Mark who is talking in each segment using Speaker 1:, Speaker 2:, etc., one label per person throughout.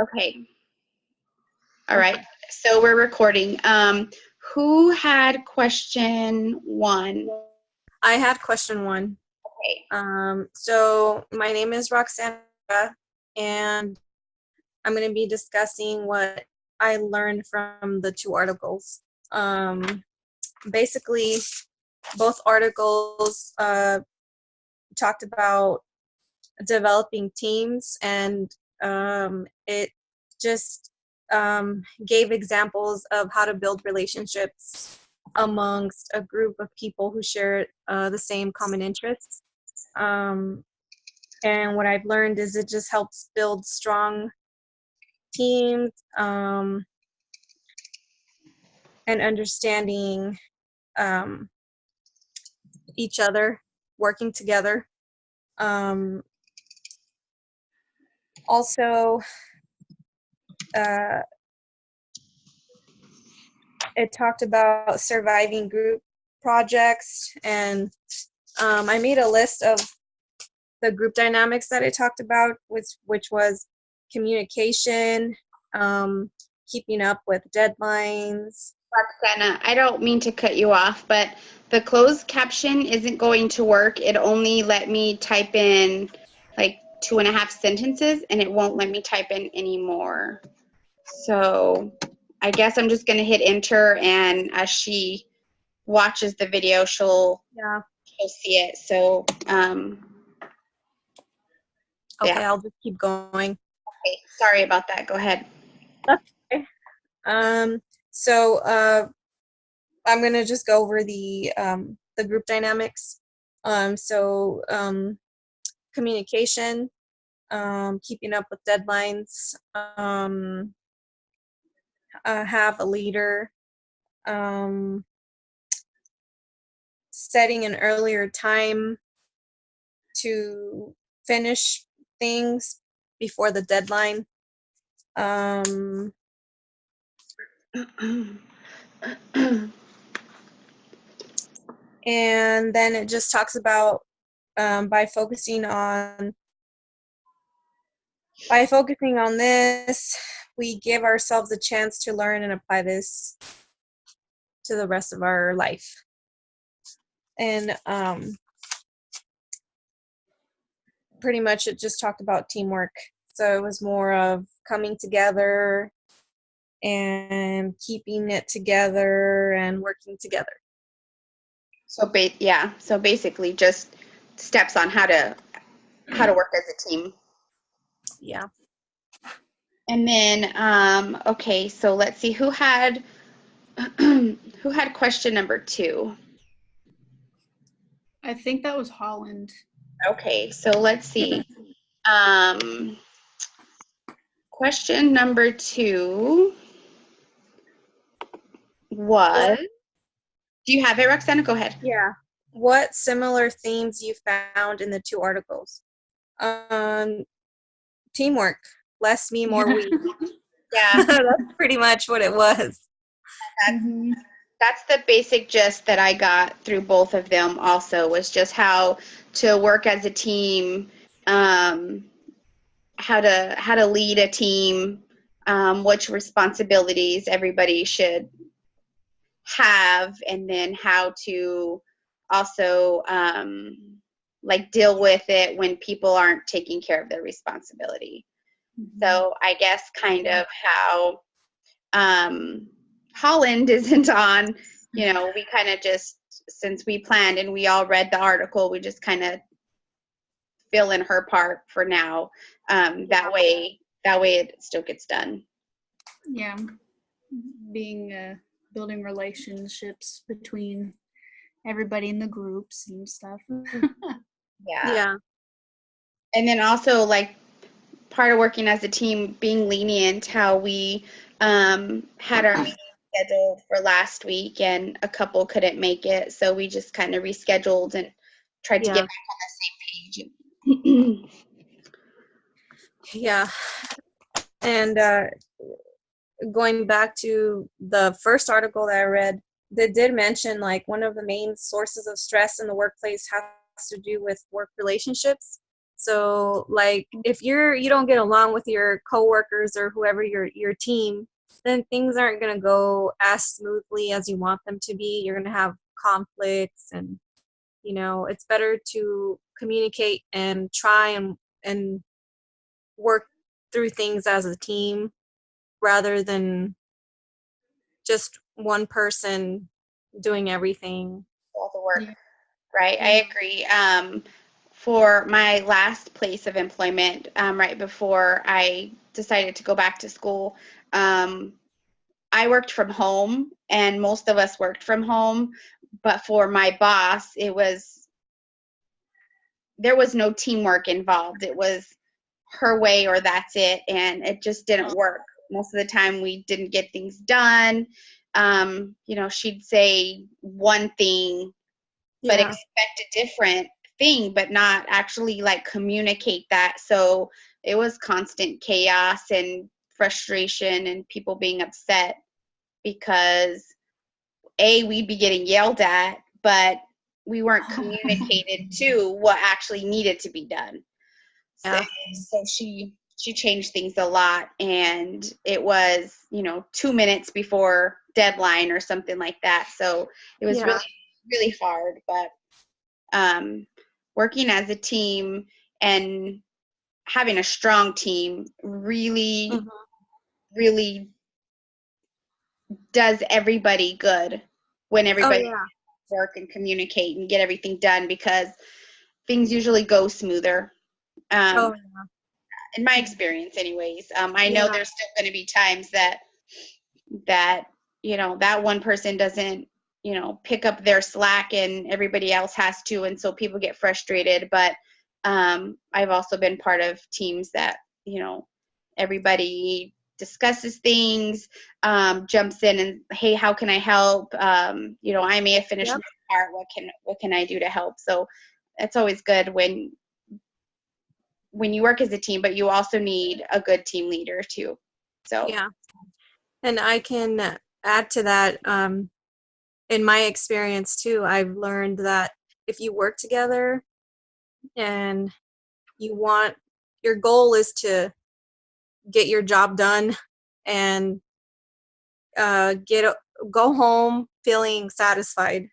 Speaker 1: Okay. All right. So we're recording. Who had question 1?
Speaker 2: I had question 1.
Speaker 1: Okay.
Speaker 2: So my name is Roxana, and I'm going to be discussing what I learned from the 2 articles. Basically, both articles talked about developing teams, and it just gave examples of how to build relationships amongst a group of people who share the same common interests. And what I've learned is it just helps build strong teams, and understanding each other, working together. Also, it talked about surviving group projects, and I made a list of the group dynamics that it talked about, which was communication, keeping up with deadlines.
Speaker 1: Roxana, I don't mean to cut you off, but the closed caption isn't going to work. It only let me type in like 2.5 sentences, and it won't let me type in any more. So I guess I'm just going to hit enter, and as she watches the video, she'll see it. So,
Speaker 2: Okay,
Speaker 1: yeah.
Speaker 2: I'll just keep going.
Speaker 1: Okay, sorry about that. Go ahead.
Speaker 2: Okay. So I'm gonna just go over the group dynamics. So communication, keeping up with deadlines, have a leader, setting an earlier time to finish things before the deadline. And then it just talks about by focusing on this, we give ourselves a chance to learn and apply this to the rest of our life. And pretty much it just talked about teamwork. So it was more of coming together and keeping it together and working together.
Speaker 1: So so basically just steps on how to work as a team.
Speaker 2: Yeah.
Speaker 1: And then okay, so let's see who had question number 2.
Speaker 3: I think that was Holland.
Speaker 1: Okay, so let's see. Question number 2 was, do you have it, Roxana? Go ahead.
Speaker 2: Yeah. What similar themes you found in the 2 articles? Teamwork. Less me, more we.
Speaker 1: Yeah.
Speaker 2: That's pretty much what it was.
Speaker 1: That's the basic gist that I got through both of them also, was just how to work as a team, how to lead a team, which responsibilities everybody should have, and then how to also like deal with it when people aren't taking care of their responsibility. So I guess kind of how Holland isn't on, we kind of just, since we planned and we all read the article, we just kind of fill in her part for now. That way it still gets done.
Speaker 3: Yeah, building relationships between everybody in the groups and stuff.
Speaker 1: Yeah. And then also, like, part of working as a team, being lenient, how we had our meeting scheduled for last week and a couple couldn't make it, so we just kind of rescheduled and tried to get back on the same page.
Speaker 2: Yeah. And going back to the first article that I read, they did mention, like, one of the main sources of stress in the workplace has to do with work relationships. So like if you don't get along with your coworkers or whoever your team, then things aren't going to go as smoothly as you want them to be. You're going to have conflicts, and it's better to communicate and try and work through things as a team rather than just one person doing everything.
Speaker 1: All the work.
Speaker 3: Yeah.
Speaker 1: Right, I agree. For my last place of employment, right before I decided to go back to school, I worked from home, and most of us worked from home. But for my boss, there was no teamwork involved. It was her way or that's it, and it just didn't work. Most of the time, we didn't get things done. She'd say one thing but
Speaker 2: Yeah.
Speaker 1: expect a different thing, but not actually like communicate that. So it was constant chaos and frustration and people being upset because we'd be getting yelled at, but we weren't communicated to what actually needed to be done. So,
Speaker 2: Yeah.
Speaker 1: so she changed things a lot, and it was 2 minutes before deadline or something like that. So it was
Speaker 2: Yeah.
Speaker 1: really hard, but working as a team and having a strong team really,
Speaker 2: Mhm.
Speaker 1: really does everybody good when
Speaker 2: Oh
Speaker 1: everybody
Speaker 2: yeah.
Speaker 1: work and communicate and get everything done, because things usually go smoother.
Speaker 2: Oh
Speaker 1: In my experience, anyways. I know
Speaker 2: yeah.
Speaker 1: there's still going to be times that that one person doesn't pick up their slack and everybody else has to, and so people get frustrated. But I've also been part of teams that everybody discusses things, jumps in and, hey, how can I help? I may have finished
Speaker 2: Yep.
Speaker 1: my part. What can I do to help? So it's always good when you work as a team, but you also need a good team leader too. So
Speaker 2: Yeah. And I can add to that. In my experience too, I've learned that if you work together and your goal is to get your job done and go home feeling satisfied,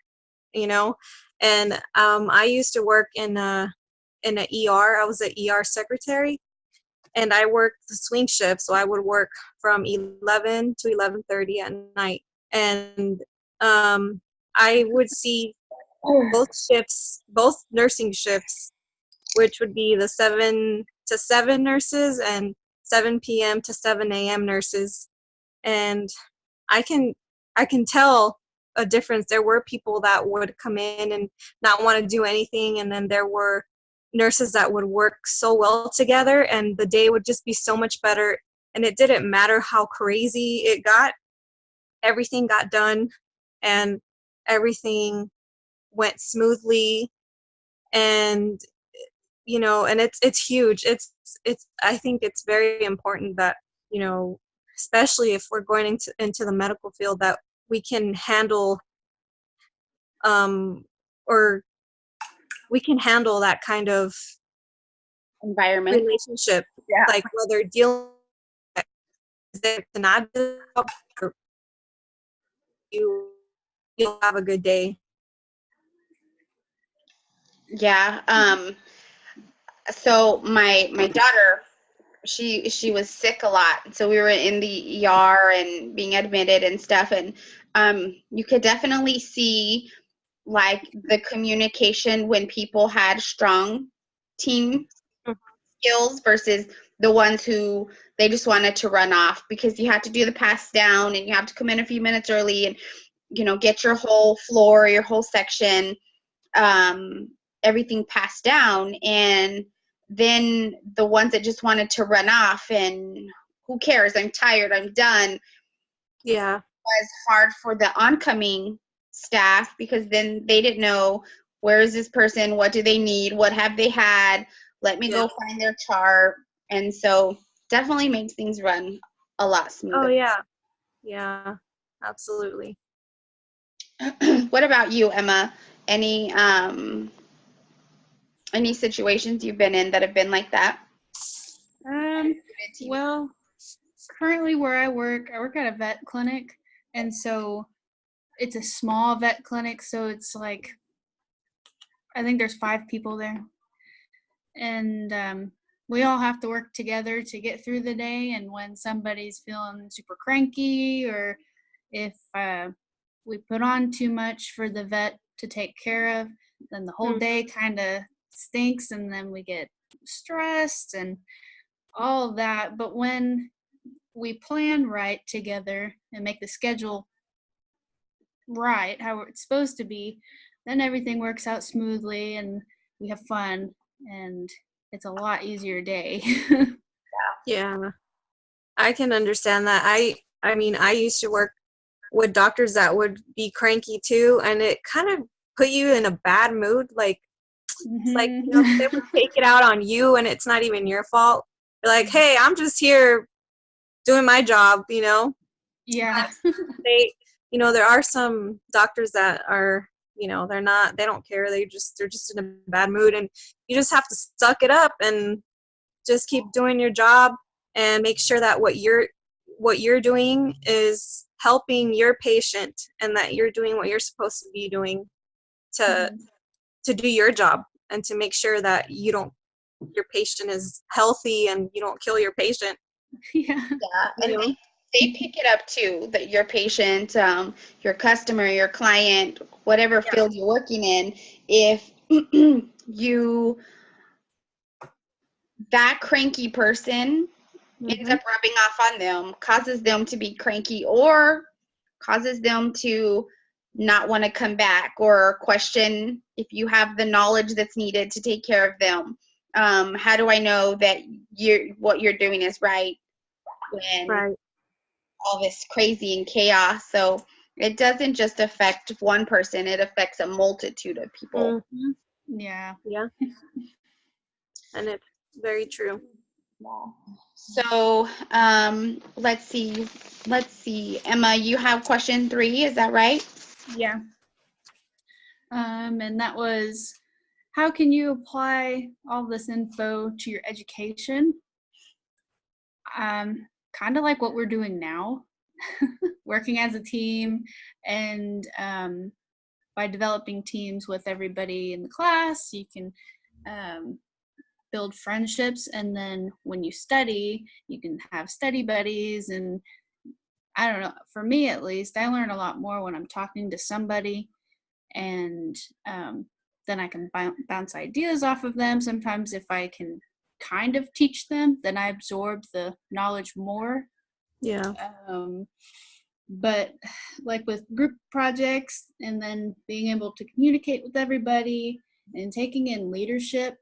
Speaker 2: you know. And I used to work in a ER. I was an ER secretary, and I worked the swing shift, so I would work from 11 to 11:30 at night, and I would see both nursing shifts, which would be the 7 to 7 nurses and 7 p.m. to 7 a.m. nurses, and I can I can tell a difference. There were people that would come in and not want to do anything, and then there were nurses that would work so well together, and the day would just be so much better. And it didn't matter how crazy it got; everything got done, and everything went smoothly. And and it's huge. It's I think it's very important that you know, especially if we're going into the medical field, that we can handle um or we can handle that kind of
Speaker 1: environment.
Speaker 2: relationship,
Speaker 1: Yeah.
Speaker 2: like whether dealing with it to not do it, or you you'll have a good day.
Speaker 1: Yeah. So my daughter, she was sick a lot, so we were in the ER and being admitted and stuff, and you could definitely see like the communication when people had strong team skills versus the ones who they just wanted to run off, because you had to do the pass down and you have to come in a few minutes early and get your whole floor, your whole section, um, everything passed down. And then the ones that just wanted to run off and who cares, I'm tired, I'm done,
Speaker 2: Yeah.
Speaker 1: was hard for the oncoming staff, because then they didn't know, where is this person, what do they need, what have they had, let me
Speaker 2: Yeah.
Speaker 1: go find their chart. And so definitely makes things run a lot
Speaker 2: Oh
Speaker 1: smoother.
Speaker 2: yeah. Yeah. Absolutely.
Speaker 1: What about you, Emma? Any Any situations you've been in that have been like that?
Speaker 3: Well, currently where I work at a vet clinic, and so it's a small vet clinic, so it's like I think there's 5 people there, and we all have to work together to get through the day. And when somebody's feeling super cranky, or if we put on too much for the vet to take care of, then the whole day kind of stinks, and then we get stressed and all of that. But when we plan right together and make the schedule right how it's supposed to be, then everything works out smoothly and we have fun, and it's a lot easier day.
Speaker 2: Yeah, I can understand that. I mean, I used to work with doctors that would be cranky too, and it kind of put you in a bad mood. Like, it's like, you know, they would take it out on you, and it's not even your fault. You're like, hey, I'm just here doing my job, you know.
Speaker 3: Yeah.
Speaker 2: They, you know, there are some doctors that are, you know, they don't care. They're just in a bad mood, and you just have to suck it up and just keep doing your job and make sure that what you're doing is helping your patient, and that you're doing what you're supposed to be doing to do your job, and to make sure that your patient is healthy and you don't kill your patient.
Speaker 3: Yeah.
Speaker 1: Yeah, and they pick it up too, that your patient, your customer, your client, whatever field you're working in, if that cranky person ends up rubbing off on them, causes them to be cranky, or causes them to not want to come back or question if you have the knowledge that's needed to take care of them. How do I know that what you're doing is right when all this crazy and chaos? So it doesn't just affect one person, it affects a multitude of people.
Speaker 3: Yeah.
Speaker 2: And it's very true.
Speaker 1: So let's see, Emma, you have question 3, is that right?
Speaker 3: Yeah. And that was, how can you apply all this info to your education? Kind of like what we're doing now, working as a team, and by developing teams with everybody in the class, you can build friendships, and then when you study, you can have study buddies. And I don't know, for me at least, I learn a lot more when I'm talking to somebody, and then I can bounce ideas off of them. Sometimes if I can kind of teach them, then I absorb the knowledge more.
Speaker 2: Yeah.
Speaker 3: But like with group projects, and then being able to communicate with everybody and taking in leadership,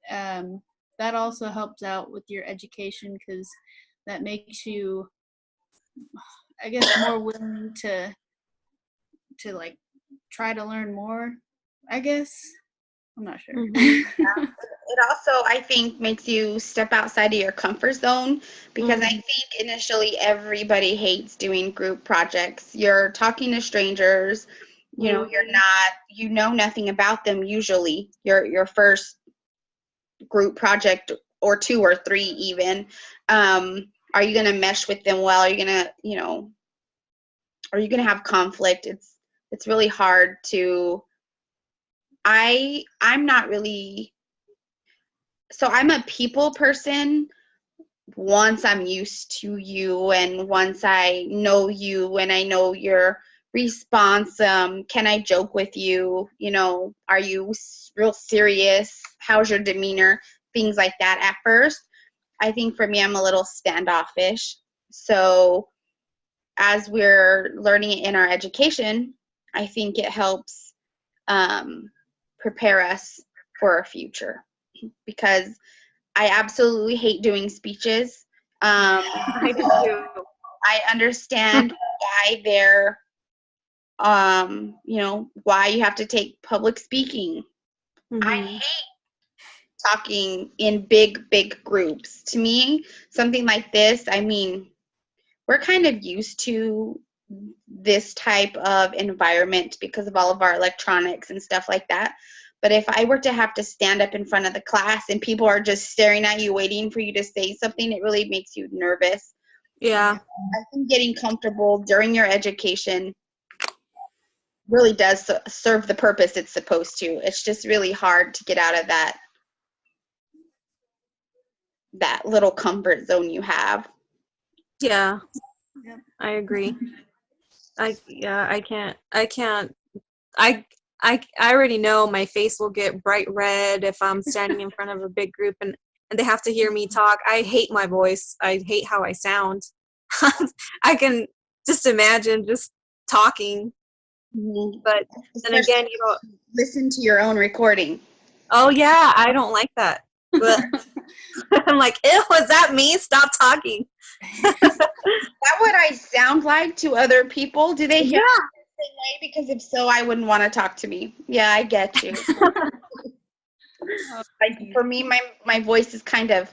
Speaker 3: that also helps out with your education, because that makes you, I guess, more willing to like try to learn more, I guess. I'm not sure.
Speaker 1: It also, I think, makes you step outside of your comfort zone, because I think initially everybody hates doing group projects. You're talking to strangers, you know, you know nothing about them usually. Your first group project, or 2 or 3 even. Are you going to mesh with them well? Are you going to, you know, are you going to have conflict? It's really hard to, I'm not really, so I'm a people person once I'm used to you, and once I know you and I know your response. Can I joke with you? You know, are you real serious? How's your demeanor? Things like that. At first, I think for me, I'm a little standoffish. So as we're learning in our education, I think it helps prepare us for our future, because I absolutely hate doing speeches.
Speaker 2: I do too.
Speaker 1: I understand why they're, you know, why you have to take public speaking. I hate talking in big groups. To me, something like this, I mean, we're kind of used to this type of environment because of all of our electronics and stuff like that. But if I were to have to stand up in front of the class and people are just staring at you, waiting for you to say something, it really makes you nervous.
Speaker 2: Yeah.
Speaker 1: I think getting comfortable during your education really does serve the purpose it's supposed to. It's just really hard to get out of that little comfort zone you have.
Speaker 2: Yeah.
Speaker 3: Yep.
Speaker 2: I agree. I can't. I already know my face will get bright red if I'm standing in front of a big group and they have to hear me talk. I hate my voice. I hate how I sound. I can just imagine just talking, but then again, you know,
Speaker 1: Listen to your own recording.
Speaker 2: oh yeah, I don't like that. But I'm like, ew, was that me? Stop talking.
Speaker 1: Is that what I sound like to other people? Do they hear me the same way? Because if so, I wouldn't want to talk to me. Yeah, I get you. Like for me, my voice is kind of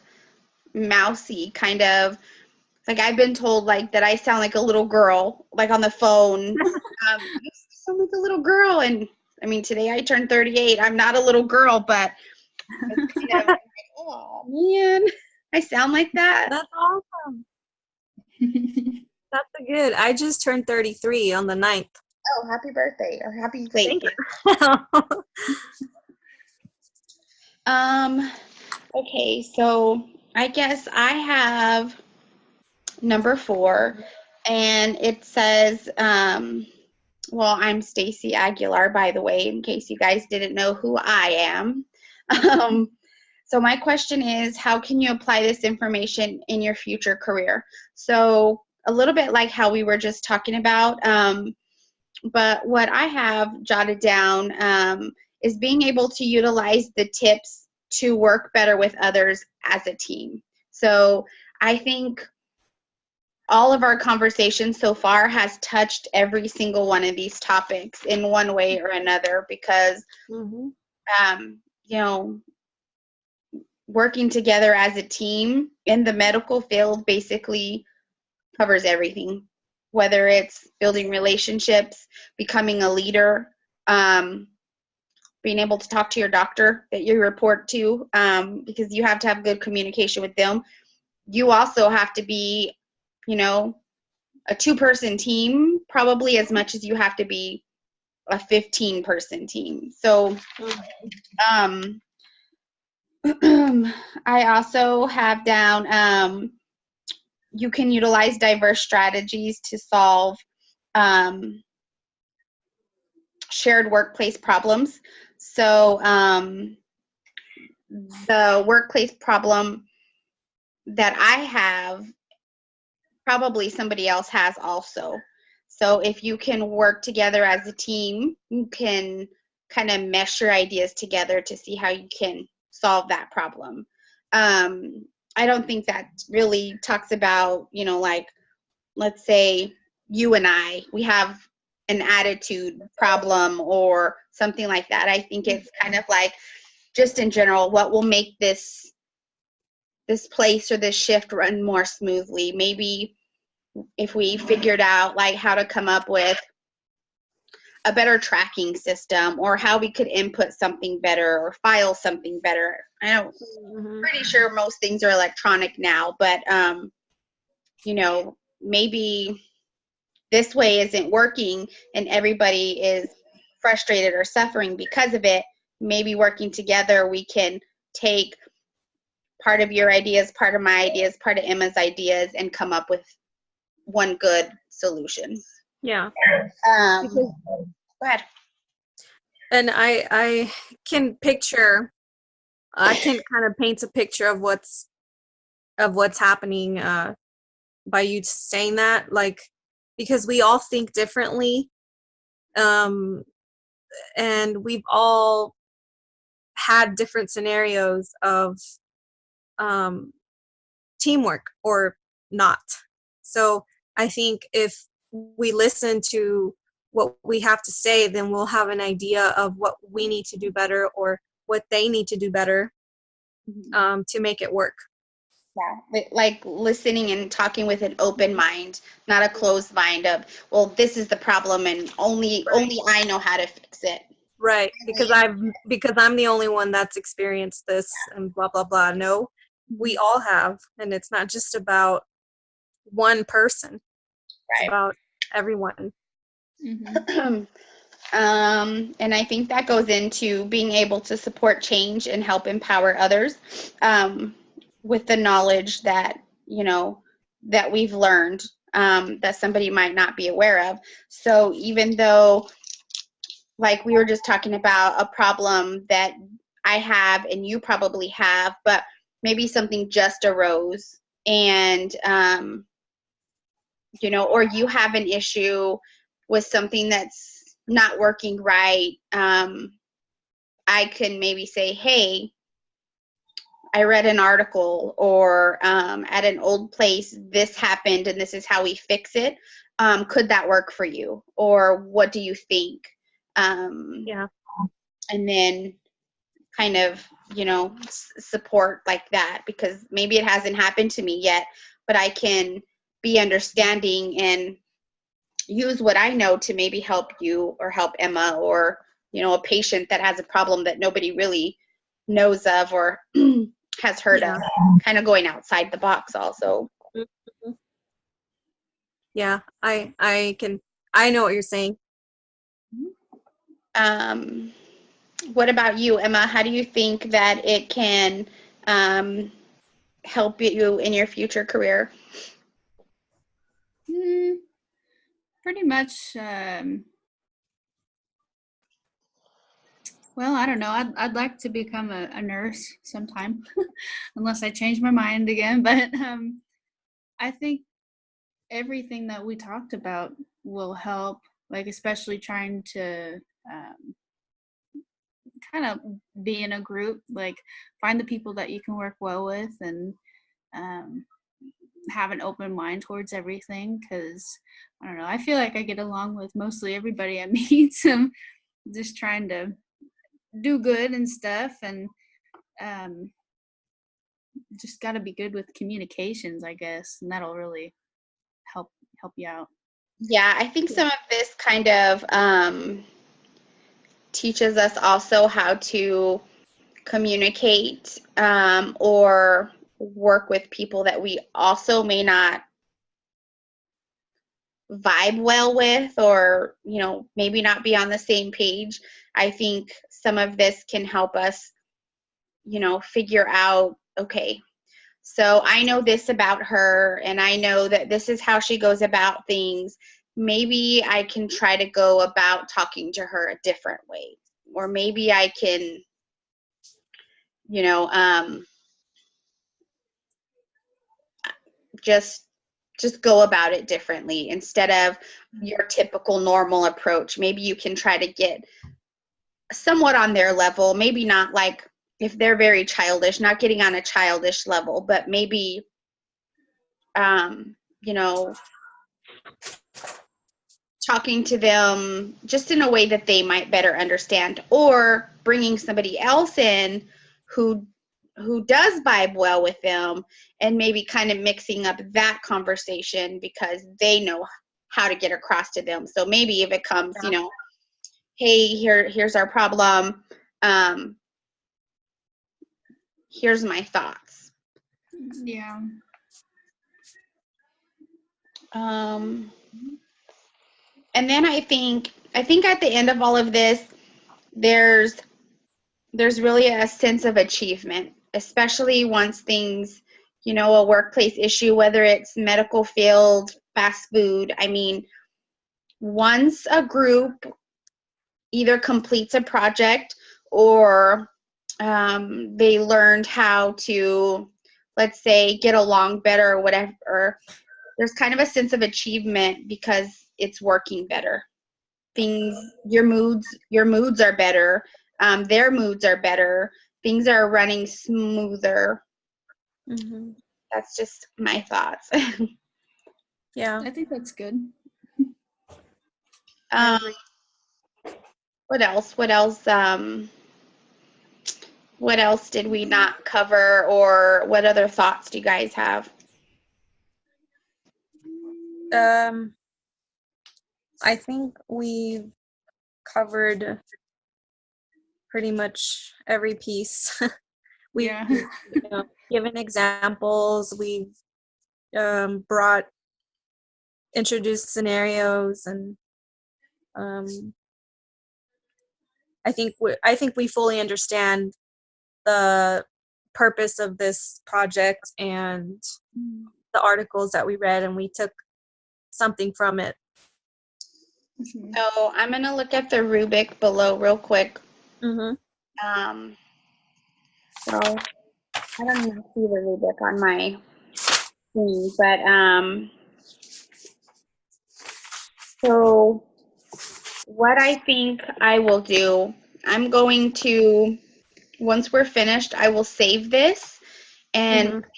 Speaker 1: mousy, kind of like I've been told like that I sound like a little girl, like on the phone. You sound like a little girl, and I mean today I turned 38. I'm not a little girl, but it's kind of like, oh man, I sound like that.
Speaker 2: That's awesome. That's good. I just turned 33 on the 9th.
Speaker 1: Oh, happy birthday or happy
Speaker 2: Thank
Speaker 1: late.
Speaker 2: you.
Speaker 1: Okay, so I guess I have number 4, and it says, well, I'm Stacy Aguilar, by the way, in case you guys didn't know who I am. So my question is, how can you apply this information in your future career? So a little bit like how we were just talking about, but what I have jotted down is being able to utilize the tips to work better with others as a team. So I think all of our conversations so far has touched every single one of these topics in one way or another because, you know, working together as a team in the medical field basically covers everything, whether it's building relationships, becoming a leader, being able to talk to your doctor that you report to, because you have to have good communication with them. You also have to be, you know, a 2-person team probably as much as you have to be a 15-person team. So I also have down you can utilize diverse strategies to solve shared workplace problems. So the workplace problem that I have, probably somebody else has also. So if you can work together as a team, you can kind of mesh your ideas together to see how you can solve that problem. I don't think that really talks about, you know, like, let's say you and we have an attitude problem or something like that. I think it's kind of like just in general, what will make this place or this shift run more smoothly. Maybe if we figured out like how to come up with a better tracking system or how we could input something better or file something better. I'm pretty sure most things are electronic now, but you know, maybe this way isn't working and everybody is frustrated or suffering because of it. Maybe working together, we can take part of your ideas, part of my ideas, part of Emma's ideas, and come up with one good solution.
Speaker 2: Yeah.
Speaker 1: Go ahead.
Speaker 2: And I can picture, I can kind of paint a picture of what's happening by you saying that, like, because we all think differently, and we've all had different scenarios of teamwork or not. So I think if we listen to what we have to say, then we'll have an idea of what we need to do better or what they need to do better to make it work.
Speaker 1: Yeah, like listening and talking with an open mind, not a closed mind of, well, this is the problem and only I know how to fix it.
Speaker 2: Right, because I'm the only one that's experienced this and blah blah blah. No, we all have, and it's not just about one person. It's
Speaker 1: Right.
Speaker 2: about everyone.
Speaker 3: Mm-hmm.
Speaker 1: And I think that goes into being able to support change and help empower others with the knowledge that, that we've learned that somebody might not be aware of. So even though, like we were just talking about, a problem that I have and you probably have, but maybe something just arose and, or you have an issue with something that's not working right, I can maybe say, hey, I read an article, or at an old place, this happened and this is how we fix it. Could that work for you? Or what do you think?
Speaker 2: Yeah.
Speaker 1: And then kind of, support like that, because maybe it hasn't happened to me yet, but I can be understanding and use what I know to maybe help you or help Emma, or, a patient that has a problem that nobody really knows of or has heard of, kind of going outside the box also.
Speaker 2: Mhm. Yeah, I know what you're saying.
Speaker 1: What about you, Emma? How do you think that it can help you in your future career?
Speaker 3: Pretty much. Well, I don't know. I'd like to become a nurse sometime, unless I change my mind again. But I think everything that we talked about will help, like especially trying to kind of be in a group, like find the people that you can work well with, and um, have an open mind towards everything. Because I don't know, I feel like I get along with mostly everybody I meet. So I'm just trying to do good and stuff, and um, just got to be good with communications, I guess, and that'll really help you out.
Speaker 1: Yeah, I think some of this kind of teaches us also how to communicate, or work with people that we also may not vibe well with, or maybe not be on the same page. I think some of this can help us figure out, okay, so I know this about her, and I know that this is how she goes about things. Maybe I can try to go about talking to her a different way, or maybe I can you know just go about it differently instead of your typical normal approach. Maybe you can try to get somewhat on their level, maybe not, like if they're very childish, not getting on a childish level, but maybe you know talking to them just in a way that they might better understand, or bringing somebody else in who does vibe well with them, and maybe kind of mixing up that conversation because they know how to get across to them. So maybe if it comes, hey, here's our problem, here's my thoughts.
Speaker 3: Yeah.
Speaker 1: And then I think at the end of all of this, there's really a sense of achievement, especially once things, a workplace issue, whether it's medical field, fast food. I mean, once a group either completes a project, or they learned how to, let's say, get along better or whatever, there's kind of a sense of achievement because it's working better. Things, your moods are better, their moods are better, things are running smoother.
Speaker 2: Mm-hmm.
Speaker 1: That's just my thoughts.
Speaker 3: I think that's good.
Speaker 1: What else what else did we not cover, or what other thoughts do you guys have?
Speaker 2: I think we've covered pretty much every piece. We've
Speaker 3: Yeah.
Speaker 2: given examples. We've introduced scenarios, and I think we fully understand the purpose of this project and the articles that we read, and we took something from it.
Speaker 3: Mhm.
Speaker 1: So I'm gonna look at the rubric below real quick.
Speaker 2: Mm-hmm.
Speaker 1: So I don't even see the rubric on my screen, but so what I think I will do, I'm going to, once we're finished, I will save this, and
Speaker 2: Mm-hmm.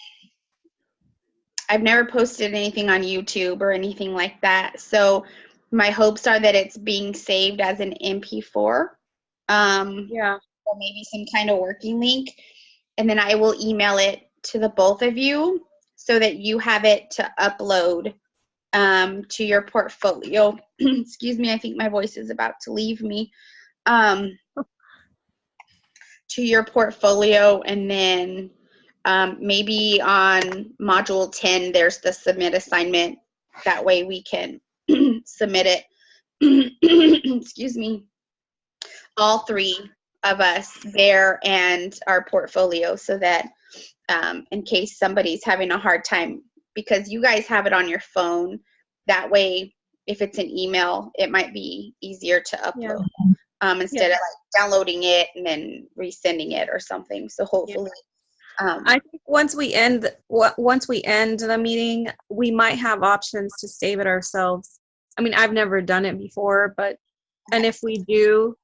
Speaker 1: I've never posted anything on YouTube or anything like that. So my hopes are that it's being saved as an MP4,
Speaker 2: Yeah.
Speaker 1: or maybe some kind of working link, and then I will email it to the both of you so that you have it to upload to your portfolio. Excuse me, I think my voice is about to leave me. To your portfolio, and then maybe on module 10 there's the submit assignment. That way we can submit it. Excuse me, all three of us there and our portfolio, so that in case somebody's having a hard time, because you guys have it on your phone, that way if it's an email it might be easier to upload. Instead of like downloading it and then resending it or something. So hopefully,
Speaker 2: I think once we end the meeting, we might have options to save it ourselves. I mean, I've never done it before, but and if we do,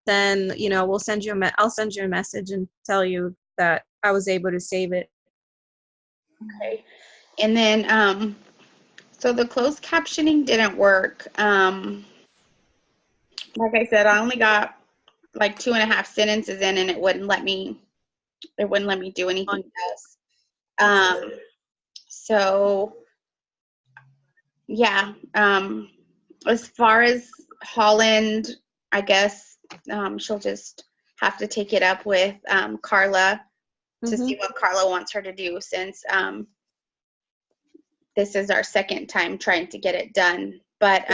Speaker 2: then I'll send you a message and tell you that I was able to save it.
Speaker 1: okay. And then so the closed captioning didn't work. Like I said, I only got like 2.5 sentences in, and it wouldn't let me do anything else. So yeah, as far as Holland, I guess she'll just have to take it up with Carla to see what Carla wants her to do, since this is our second time trying to get it done. But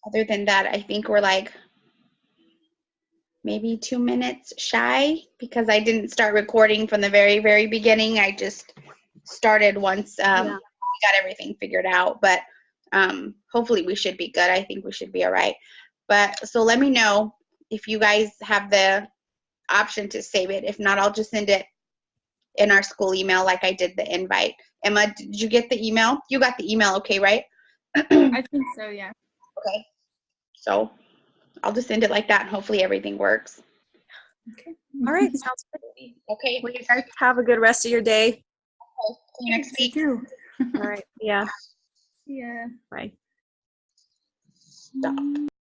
Speaker 1: other than that, I think we're like maybe 2 minutes shy, because I didn't start recording from the very, very beginning. I just started once we got everything figured out. But hopefully we should be good. I think we should be all right. But so let me know if you guys have the option to save it. If not, I'll just send it in our school email like I did the invite. Emma, did you get the email? You got the email, okay, right?
Speaker 3: I think so, yeah.
Speaker 1: Okay. So I'll just send it like that, and hopefully everything works.
Speaker 3: Okay.
Speaker 2: All right, sounds good.
Speaker 1: Okay.
Speaker 2: Well, you guys have a good rest of your day.
Speaker 1: See you next week.
Speaker 3: You too.
Speaker 2: All right. Yeah.
Speaker 3: Yeah.
Speaker 2: Bye.
Speaker 1: Stop.